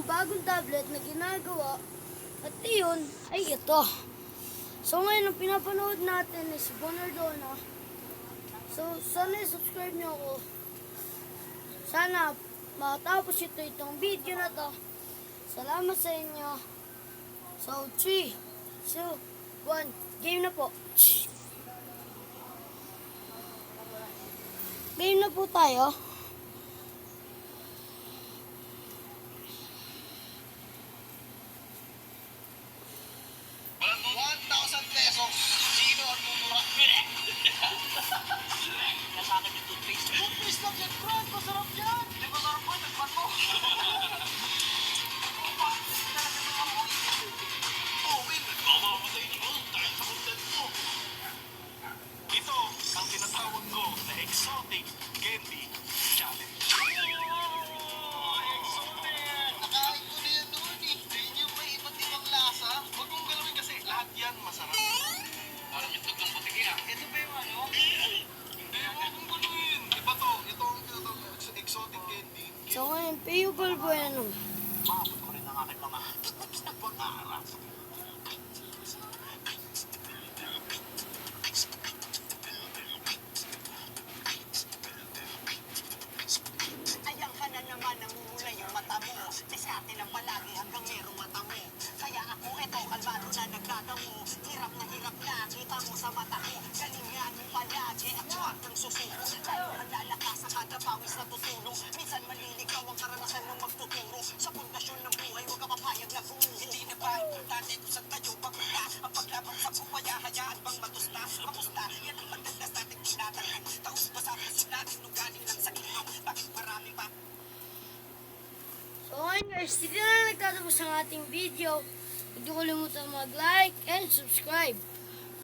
bagong tablet na ginagawa at iyon ay ito. So ngayon ang pinapanood natin ay si Bonardona. So sana i-subscribe niyo ako. Sana matapos itong video na to. Salamat sa inyo. So 3, 2, 1, game na po. Game na po tayo. 1,000 pesos. Sino ang tutura? Nasa akin yung toothpaste. Toothpaste lang yan, Brad. Masarap yan. Hindi masarap mo. Nagpan mo. Oh, Will. Mamamatay ko dahil sa content mo. Ito ang tinatawag ko na Exotic Candy Challenge. Oh, exotic. Nakain ko na yan noon eh. Yun yung may iba't ibang lasa. Huwag mong galawin kasi lahat yan masarap. Parang yung tugtong putik yan. Ito ba yung ano? Hindi, huwag mong galawin. Iba to. Ito ang tinatawag na exotic candy. So ngayon, Payugal Bueno. Maabot ko rin ang aking mga pag-aaral. Ayan ka na naman, namumula yung mata mo. Diskarte lang palagi hanggang merong mata mo. Kaya ako eto, kalmado na nagdadamo. Hirap na, kita mo sa mata ko. Galingan mo palagi at huwag kang susuko. Tayo ang lalakas sa kada pawis na tutulong. Minsan maliligaw ang karanasan ng magtuturo. Sa pundasyon ng buhay, huwag ka papayag na gumuho. Hindi na ba importante kung saan tayo papunta? Ang paglaban sa buhay, hayaan bang matusta? Kamusta? Yan ang magdandas natin tinatangan. Taos pa sa puso natin nung galing lang sa ilong. Bakit marami pa? So ngayon guys, dito na nagtatapos ang ating video. Huwag niyo kalimutan mag-like and subscribe.